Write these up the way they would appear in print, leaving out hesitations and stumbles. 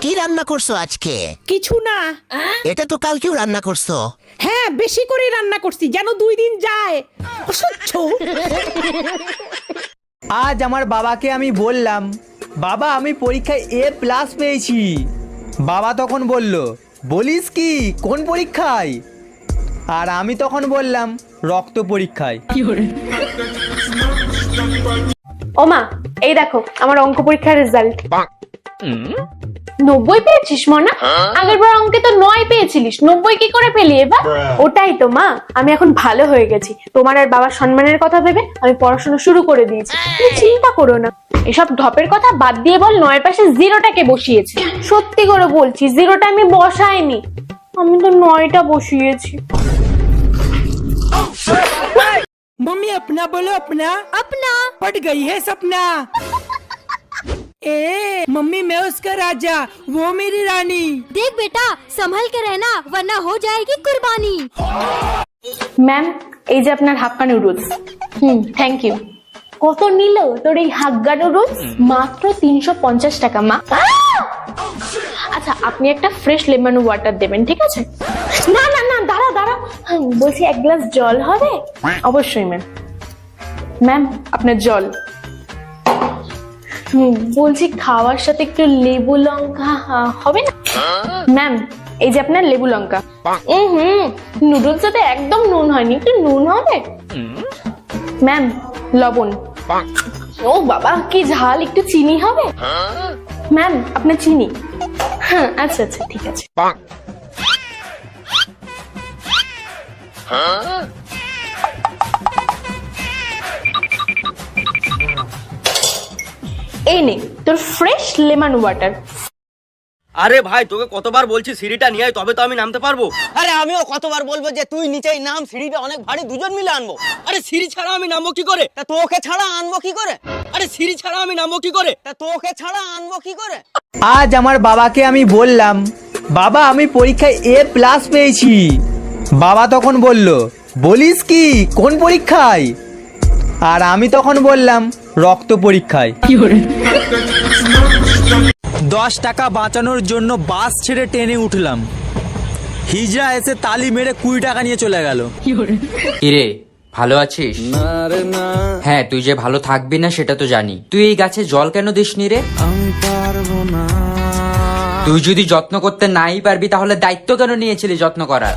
কি রান্না করছো আজকে? কিছু না। এটা তো কালকেও রান্না করছো। হ্যাঁ, বেশি করে রান্না করছি যেন 2 দিন যায়। অসহ্য। আজ আমার বাবাকে আমি বললাম, বাবা আমি পরীক্ষায় A+ পেয়েছি। বাবা তখন বলল, বলিস কি, কোন পরীক্ষায়? আর আমি তখন বললাম, রক্ত পরীক্ষায়। ওমা, এই দেখো আমার অঙ্ক পরীক্ষার রেজাল্ট। 90 পেয়েছিস মনা? আগের বার অঙ্কে তো 9 পেয়েছিলিস, 90 কি করে পেলি এবার? ওটাই তো মা, আমি এখন ভালো হয়ে গেছি। তোমার আর বাবার সম্মানের কথা ভেবে আমি পড়াশোনা শুরু করে দিয়েছি। তুমি চিন্তা করো না। এসব ঢপের কথা বাদ দিয়ে বল, 9 পাশে 0টাকে বসিয়েছি। সত্যি করে বলছি, 0টা আমি বসাইনি, আমি তো 9টা বসিয়েছি। मम्मी अपना बोलो, अपना अपना पट गई है सपना। मम्मी मैं उसका राजा, वो मेरी रानी। देख बेटा, संभल के रहना वरना हो जाएगी कुर्बानी। ম্যাম, এই যে আপনার হাক্কা নুডলস। Thank you. কত নিল তোর এই হাক্কা নুডলস? মাত্র 350 টাকা মা। আচ্ছা, আপনি একটা ফ্রেশ লেমন ওয়াটার দেবেন, ঠিক আছে? না না না, দাঁড়া দাঁড়া, বলছি 1 গ্লাস জল হবে? অবশ্যই ম্যাম। ম্যাম, আপনার জল। বলছি খাওয়ার সাথে একটু লেবু লঙ্কা হবে না? ম্যাম, এই যে আপনার লেবু লঙ্কা। নুডলস সাথে একদম নুন হয়নি, একটু নুন হবে? ম্যাম, লবণ। ও বাবা, কি ঝাল, একটু চিনি হবে? ম্যাম, আপনার চিনি। হ্যাঁ, আচ্ছা আচ্ছা, ঠিক আছে। এই নে তোর ফ্রেশ লেমন ওয়াটার। আরে ভাই, তোকে কতবার বলছি সিঁড়িটা নিয়ে আয়, তবে তো আমি নামতে পারবো। আরে আমিও কতবার বলবো যে তুই নিচেই নাম, সিঁড়িটা অনেক ভারী, দুজন মিলে আনবো। আরে সিঁড়ি ছাড়া আমি নামবো কি করে? তা তোকে ছাড়া আনবো কি করে? আরে সিঁড়ি ছাড়া আমি নামবো কি করে? তা তোকে ছাড়া আনবো কি করে? আজ আমার বাবাকে আমি বললাম, বাবা আমি পরীক্ষায় A+ পেয়েছি। বাবা তখন বলল, বলিস কি, কোন পরীক্ষায়? আর আমি তখন বললাম, রক্ত পরীক্ষায়। 10 টাকা বাঁচানোর জন্য বাস ছেড়ে ট্রেনে উঠলাম। হিজড়া এসে তালি মেরে 20 টাকা নিয়ে চলে গেল। কিরে, ভালো আছিস? হ্যাঁ, তুই যে ভালো থাকবি না সেটা তো জানি। তুই এই গাছে জল কেন দিসনি রে? তুই যদি যত্ন করতে নাই পারবি তাহলে দায়িত্ব কেন নিয়েছিলি যত্ন করার?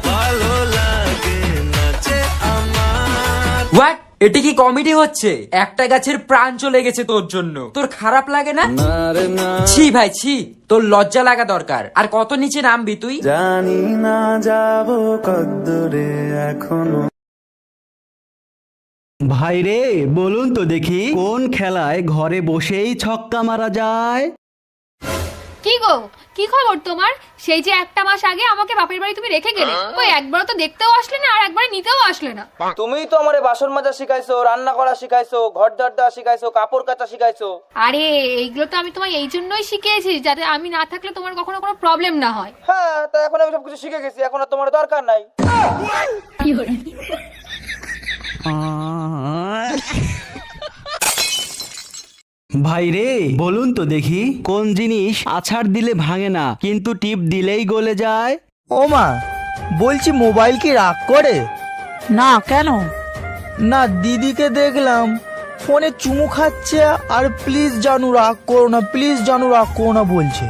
হোয়াট? এটা কি কমেডি হচ্ছে? একটা গাছের প্রাণ চলে গেছে তোর জন্য, তোর খারাপ লাগে না? ছি ভাই ছি, তোর লজ্জা লাগা দরকার। আর কত নিচে নামবি তুই? জানি না যাবো কদ্দুরে এখনো। ভাই রে, বলুন তো দেখি, কোন খেলায় ঘরে বসেই ছক্কা মারা যায়? কি গো, কি খবর তোমার? সেই যে 1টা মাস আগে আমাকে বাপের বাড়ি তুমি রেখে গেলে, ওই একবার তো দেখতেও আসলে না আর একবার নিতেও আসলে না। তুমিই তো আমারে বাসন মাজা শিখাইছো, রান্না করা শিখাইছো, ঘর ঝাড় দেওয়া শিখাইছো, কাপড় কাচা শিখাইছো। আরে এইগুলো তো আমি তোমায় এই জন্যই শিখিয়েছি যাতে আমি না থাকলে তোমার কখনো কোনো প্রবলেম না হয়। হ্যাঁ, তা এখন আমি সবকিছু শিখে গেছি, এখন আর তোমার দরকার নাই। ভাই রে, বলুন তো দেখি, কোন জিনিস আছাড় দিলে ভাঙে না কিন্তু টিপ দিলেই গলে যায়? ও মা, বলছি মোবাইল কি রাগ করে? না, কেন? না, দিদিকে দেখলাম ফোনে চুমু খাচ্ছে আর প্লিজ জানু রাগ করো না, প্লিজ জানু রাগ করো না বলছে।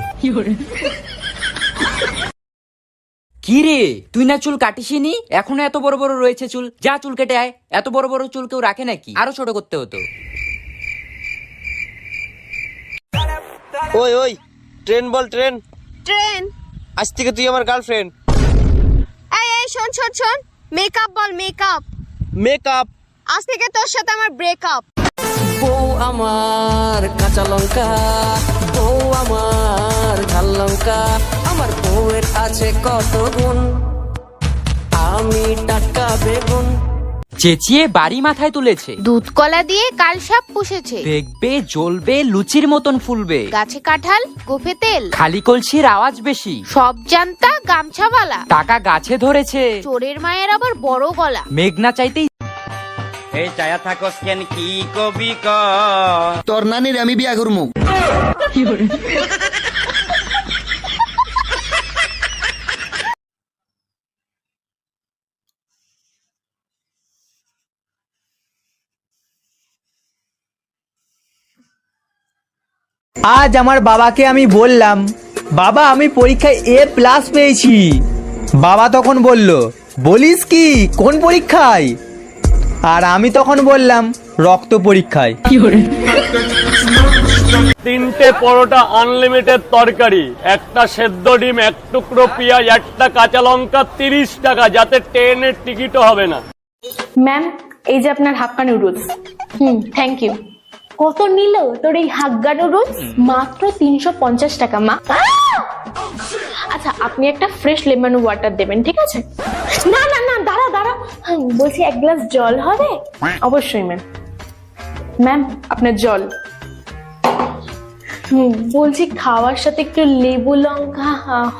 কি রে, তুই না চুল কাটিসনি? এখনো এত বড় বড় রয়েছে চুল, যা চুল কেটে আয়। এত বড় বড় চুল কেউ রাখে নাকি? আরো ছোট করতে হতো। ওই ওই, ট্রেন বল, ট্রেন। ট্রেন? আজ থেকে তুই আমার গার্লফ্রেন্ড। এই এই শোন শোন শোন, মেকআপ বল, মেকআপ। মেকআপ? আজ থেকে তোর সাথে আমার ব্রেকআপ। বউ আমার কাঁচা লঙ্কা, বউ আমার ঝাল লঙ্কা, আমার বউয়ের আছে কত গুণ, আমি টাটকা বেগুন। চেঁচিয়ে বাড়ি মাথায় তুলেছে, দুধ কলা দিয়ে কাল সাপ পুষেছে, দেখবে জ্বলবে লুচির মতন ফুলবে, গাছে কাঁঠাল গোফে তেল, খালি কলসির আওয়াজ বেশি, সব জানতা গামছাওয়ালা, টাকা গাছে ধরেছে, চোরের মায়ের আবার বড় গলা, মেঘনা চাইতেই। এই চায়া থাকস কেন, কি কবি ক? তোর নানির আমি বিয়া করবো। আজ আমার বাবাকে আমি বললাম, বাবা আমি পরীক্ষায় A+ পেয়েছি। বাবা তখন বলল, বলিস কি, কোন পরীক্ষায়? আর আমি তখন বললাম, রক্ত পরীক্ষায়। 3টে পরোটা আনলিমিটেড তরকারি, একটা সেদ্ধ ডিম, 1 টুকরো পেঁয়াজ, একটা কাঁচা লঙ্কা, 30 টাকা, যাতে ট্রেনের টিকিটও হবে না। ম্যাম এই যে আপনার হাক্কা নুডলস। Thank you. কত নিল তোর এই হাক্কা নুডলস? মাত্র 350 টাকা মা। আচ্ছা আপনি একটা ফ্রেশ লেমন ওয়াটার দেবেন, ঠিক আছে? না না না, দাঁড়া দাঁড়া, বলছি 1 গ্লাস জল হবে? অবশ্যই ম্যাম। ম্যাম আপনার জল। বলছি খাওয়ার সাথে একটু লেবু লঙ্কা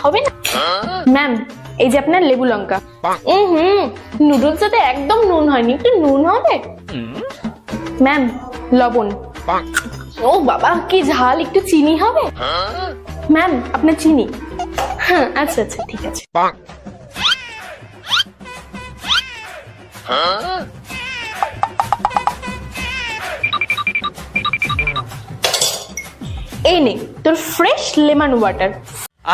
হবে না? ম্যাম এই যে আপনার লেবু লঙ্কা। নুডলস সাথে একদম নুন হয়নি, একটু নুন হবে? ম্যাম লবণ। ও বাবা কি ঝাল, একটু চিনি হবে? ম্যাম আপনার চিনি। হ্যাঁ আচ্ছা আচ্ছা ঠিক আছে। এই নে তোর ফ্রেশ লেমন ওয়াটার।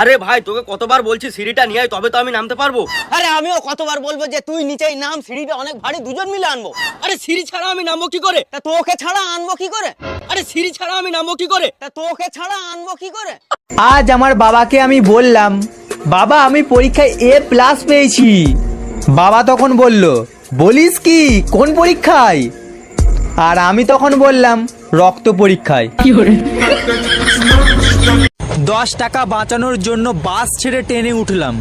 আরে ভাই তোকে কতবার বলছি সিঁড়িটা নিয়ে আয়, তবে তো আমি নামতে পারবো। আরে আমিও কতবার বলবো যে তুই নিচেই নাম, সিঁড়িটা অনেক ভারী, দুজন মিলে আনবো। আরে সিঁড়ি ছাড়া আমি নামবো কি করে? তা তোকে ছাড়া আনবো কি করে? আরে সিঁড়ি ছাড়া আমি নামবো কি করে? তা তোকে ছাড়া আনবো কি করে? আজ আমার বাবাকে আমি বললাম, বাবা আমি পরীক্ষায় A+ পেয়েছি। বাবা তখন বলল, বলিস কি, কোন পরীক্ষায়? আর আমি তখন বললাম, রক্ত পরীক্ষায়। 10 টাকা বাঁচানোর জন্য বাস ছেড়ে ট্রেনে উঠলাম।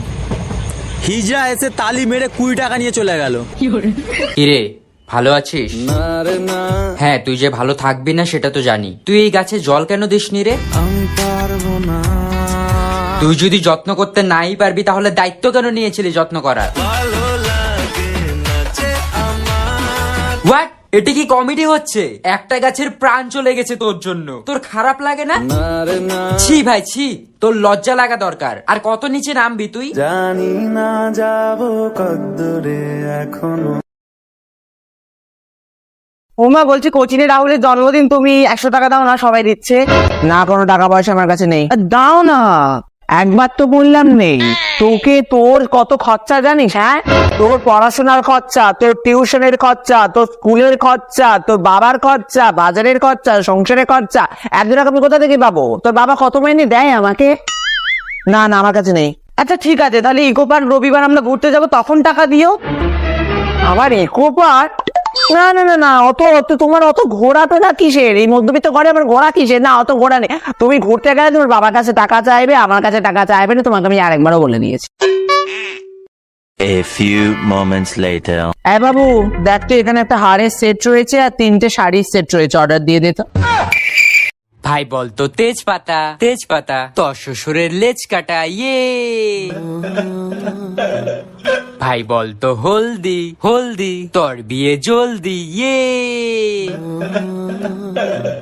হিজড়া এসে তালি মেরে 20 টাকা নিয়ে চলে গেল। কিরে ভালো আছিস? হ্যাঁ তুই যে ভালো থাকবি না সেটা তো জানি। তুই এই গাছে জল কেন দিসনি রে? তুই যদি যত্ন করতে নাই পারবি তাহলে দায়িত্ব কেন নিয়েছিলি যত্ন করার? হোয়াট? এটা কি কমেডি হচ্ছে? একটা গাছের প্রাণ চলে গেছে তোর জন্য, তোর খারাপ লাগে না? ছি ভাই ছি, তোর লজ্জা লাগা দরকার। আর কত নিচে নামবি তুই? জানি না যাবো কদ্দুরে এখনো। ওমা বলছি কোচিনে রাহুলের জন্মদিন, তুমি 100 টাকা দাও না, সবাই দিচ্ছে। না কোনো টাকা পয়সা আমার কাছে নেই। দাও না, একবার তো বললাম নেই। তোকে তোর কত খরচা জানিস? হ্যাঁ তোর পড়াশোনার খরচা, তোর টিউশনের খরচা, তোর স্কুলের খরচা, তোর বাবার খরচা, বাজারের খরচা, সংসারের খরচা, 1 টাকা আমি কোথা থেকে পাবো? তোর বাবা কত মাইনে দেয় আমাকে? না না আমার কাছে নেই। আচ্ছা ঠিক আছে, তাহলে ইকো পার্ক রবিবার আমরা ঘুরতে যাবো, তখন টাকা দিও। আবার ইকো পার্ক? না না না না, অত তোমার অত ঘোরা টোরা কিসের? এই মধ্যবিত্ত ঘরে আবার ঘোরা কিসের? না অত ঘোরা নেই। তুমি ঘুরতে গেলে তোমার বাবার কাছে টাকা চাইবে, আমার কাছে টাকা চাইবে না, তোমাকে আমি আরেকবারও বলে দিয়েছি। A few moments later. এই বাবু দেখ তো, এখানে একটা হারের সেট রয়েছে আর 3টে শাড়ির সেট রয়েছে, অর্ডার দিয়ে দে তো। ভাই বলতো তেজপাতা, তেজপাতা, তোর শ্বশুরের লেজ কাটা, ইয়ে। ভাই বলতো হলদি, হলদি, তোর বিয়ে জলদি, ইয়ে।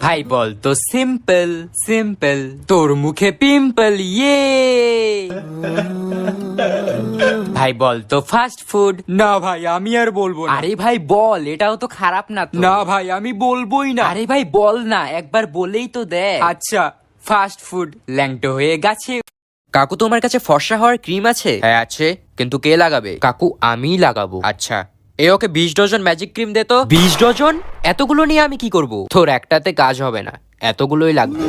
ভাই বলতো সিম্পল, সিম্পল, তোর মুখে পিম্পল, ইয়ে। ভাই বলতো ফাস্ট ফুড। না ভাই আমি আর বলবো না। আরে ভাই বল, এটাও তো খারাপ না তো। না ভাই আমি বলবোই না। আরে ভাই বল না, একবার বলেই তো দেখ। আচ্ছা ফাস্ট ফুড। ল্যাংটো হয়ে গেছে। কাকু তোমার কাছে ফর্সা হওয়ার ক্রিম আছে? হ্যাঁ আছে, কিন্তু কে লাগাবে? কাকু আমিই লাগাবো। আচ্ছা এ ওকে 20 ডজন ম্যাজিক ক্রিম দে তো। 20 ডজন? এতগুলো নিয়ে আমি কি করব? তোর একটাতে কাজ হবে না, এতগুলোই লাগবে।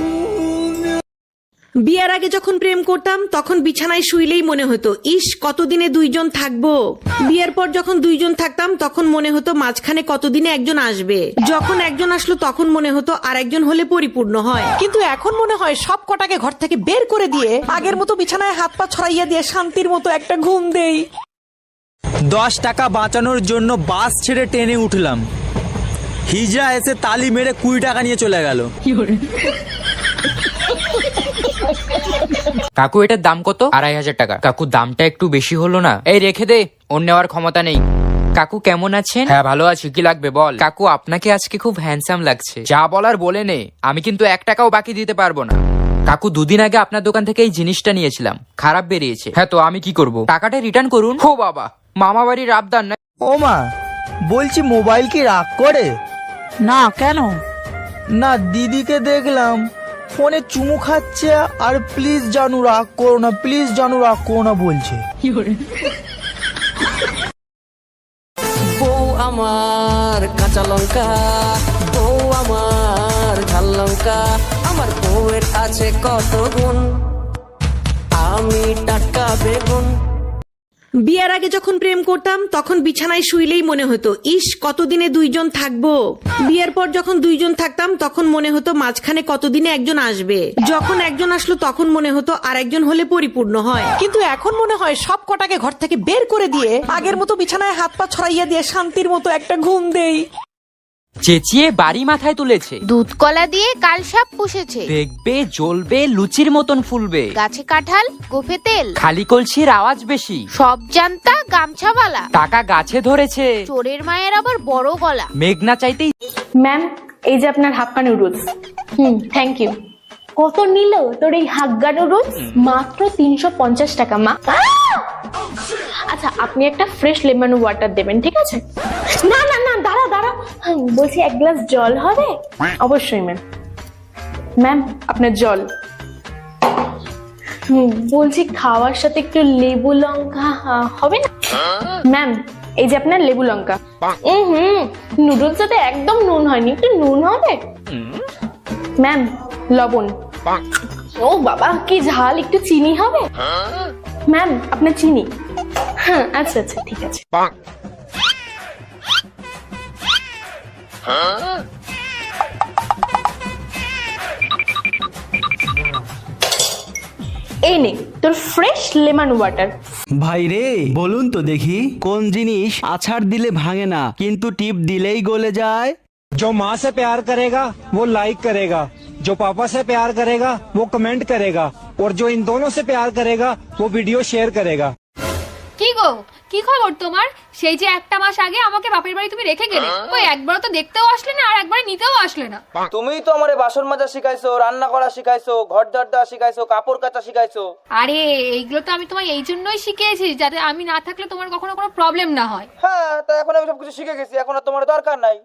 বিয়ের আগে যখন প্রেম করতাম তখন বিছানায় শুইলেই মনে হতো ইস কতদিনে 2 জন থাকবো। বিয়ের পর যখন 2 জন থাকতাম তখন মনে হতো মাঝখানে কতদিনে একজন আসবে। যখন একজন আসলো তখন মনে হতো আর একজন হলে পরিপূর্ণ হয়। কিন্তু এখন মনে হয় সব কটাকে ঘর থেকে বের করে দিয়ে আগের মতো বিছানায় হাত পা ছড়াইয়া দিয়ে শান্তির মতো একটা ঘুম দেই। 10 টাকা বাঁচানোর জন্য বাস ছেড়ে ট্রেনে উঠলাম। হিজড়া এসে তালি মেরে 20 টাকা নিয়ে চলে গেল। কাকু এটার দাম কত? 2500 টাকা। কাকু দামটা একটু বেশি হলো না? এই রেখে দে, ওর নেওয়ার ক্ষমতা নেই। কাকু কেমন আছেন? হ্যাঁ ভালো আছি, কি লাগবে বল। কাকু আপনাকে আজকে খুব হ্যান্ডসাম লাগছে। যা বলার বলে নে, আমি কিন্তু 1 টাকাও বাকি দিতে পারবো না। কাকু 2 দিন আগে আপনার দোকান থেকে এই জিনিসটা নিয়েছিলাম, খারাপ বেরিয়েছে। হ্যাঁ তো আমি কি করব? টাকাটা রিটার্ন করুন। ও বাবা, মামা বাড়ির আবদার না। ও মা বলছি, মোবাইল কি রাগ করে? না কেন? না দিদিকে দেখলাম ফোনে চুমু খাচ্ছে আর প্লিজ জানু রাগ করো না, প্লিজ জানু রাগ করো না বলছে। বউ আমার কাঁচা লঙ্কা, বউ আমার ঝাল লঙ্কা, আমার বউয়ের আছে কত গুণ, আমি টাটকা বেগুন। বিয়ের আগে যখন প্রেম করতাম তখন বিছানায় শুইলেই মনে হতো ইস কতদিনে দুইজন থাকবো। বিয়ের পর যখন দুইজন থাকতাম তখন মনে হতো মাঝখানে কতদিনে একজন আসবে। যখন একজন আসলো তখন মনে হতো আর একজন হলে পরিপূর্ণ হয়। কিন্তু এখন মনে হয় সব কটাকে ঘর থেকে বের করে দিয়ে আগের মতো বিছানায় হাত পা ছড়াইয়া দিয়ে শান্তির মতো একটা ঘুম দেই। চেঁচিয়ে বাড়ি মাথায় তুলেছে, দুধ কলা দিয়ে কাল সাপ পুষেছে, দেখবে জ্বলবে লুচির মতন ফুলবে, গাছে কাঁঠাল গোফে তেল, খালি কলসির আওয়াজ বেশি, সব জানতা গামছাওয়ালা, টাকা গাছে ধরেছে, চোরের মায়ের আবার বড় গলা। মেঘনা চাইতেই। ম্যাম এই যে আপনার হাক্কা নুডলস। Thank you. কত নিল তোর এই হাক্কা নুডলস? মাত্র 350 টাকা মা। আচ্ছা আপনি একটা ফ্রেশ লেমন ওয়াটার দেবেন, ঠিক আছে? না না না, দাঁড়া দাঁড়া, বলছি এক গ্লাস জল হবে? অবশ্যই ম্যাম। ম্যাম আপনার জল। বলছি খাওয়ার সাথে একটু লেবু লঙ্কা হবে না? ম্যাম এই যে আপনার লেবু লঙ্কা। নুডলস সাথে একদম নুন হয়নি, একটু নুন হবে? ম্যাম লবণ। ও বাবা কি ঝাল, একটু চিনি হবে? ম্যাম আপনার চিনি। হ্যাঁ আচ্ছা আচ্ছা ঠিক আছে। এই নে তোর ফ্রেশ লেমন ওয়াটার। ভাই রে বলুন তো দেখি কোন জিনিস আছাড় দিলে ভাঙে না কিন্তু টিপ দিলেই গলে যায়? जो माँ से प्यार करेगा वो लाइक करेगा, जो पापा से प्यार करेगा वो कमेंट करेगा, और जो इन दोनों से प्यार करेगा वो वीडियो शेयर करेगा। কি গো কি খবর তোমার? সেই যে একটা মাস আগে আমাকে বাপের বাড়ি তুমি রেখে গেলে, ওই একবার তো দেখতেও আসলে না আর একবার নিতেও আসলে না। তুমিই তো আমারে বাসন মাজা শিখাইছো, রান্না করা শিখাইছো, ঘর ঝাড় দেওয়া শিখাইছো, কাপড় কাচা শিখাইছো। আরে এইগুলো তো আমি তোমায় এই জন্যই শিখিয়েছি যাতে আমি না থাকলে তোমার কখনো কোনো প্রবলেম না হয়। হ্যাঁ তা এখন আমি সবকিছু শিখে গেছি, এখন আর তোমার দরকার নাই।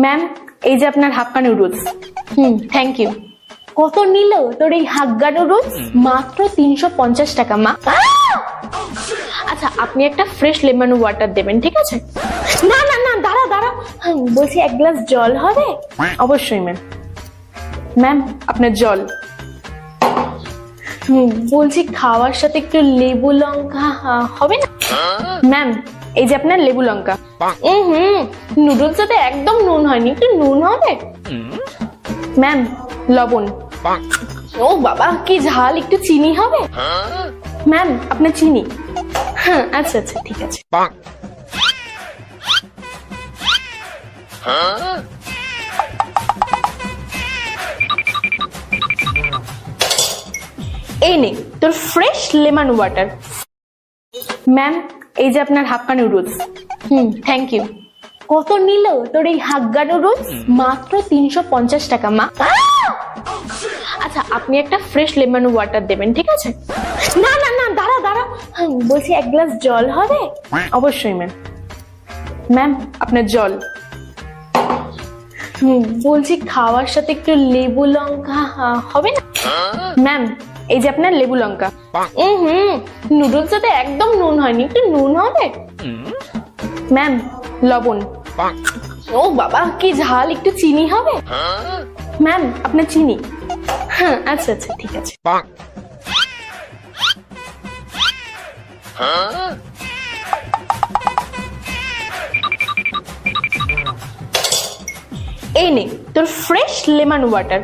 ম্যাম এই যে আপনার হাক্কা নুডলস। Thank you. কত নিল তোর এই হাক্কা নুডলস? মাত্র 350 টাকা মা। আচ্ছা আপনি একটা ফ্রেশ লেমন ওয়াটার দেবেন, ঠিক আছে? না না না, দাঁড়া দাঁড়া, বলছি এক গ্লাস জল হবে? অবশ্যই ম্যাম। ম্যাম আপনার জল। বলছি খাওয়ার সাথে একটু লেবু লঙ্কা হবে না? ম্যাম এই যে আপনার লেবু লঙ্কা। নুডলস সাথে একদম নুন হয়নি, একটু নুন হবে? ম্যাম লবণ। ও বাবা কি ঝাল, একটু চিনি হবে? ম্যাম আপনার চিনি। হ্যাঁ আচ্ছা আচ্ছা ঠিক আছে। এই নে তোর ফ্রেশ লেমন ওয়াটার। ম্যাম এই যে আপনার হাক্কা নুডলস। Thank you. কত নিল তোর এই হাক্কা নুডলস? মাত্র 350 টাকা মা। আচ্ছা আপনি একটা ফ্রেশ লেমন ওয়াটার দেবেন, ঠিক আছে? না না না, দাঁড়া দাঁড়া, বলছি এক গ্লাস জল হবে? অবশ্যই ম্যাম। ম্যাম আপনার জল। বলছি খাওয়ার সাথে একটু লেবু লঙ্কা হবে না? ম্যাম এই যে আপনার লেবু লঙ্কা। নুডলস সাথে একদম নুন হয়নি, একটু নুন হবে? ম্যাম লবণ। ও বাবা কি ঝাল, একটু চিনি হবে? ম্যাম আপনার চিনি। হ্যাঁ আচ্ছা আচ্ছা ঠিক আছে। এই নে তোর ফ্রেশ লেমন ওয়াটার।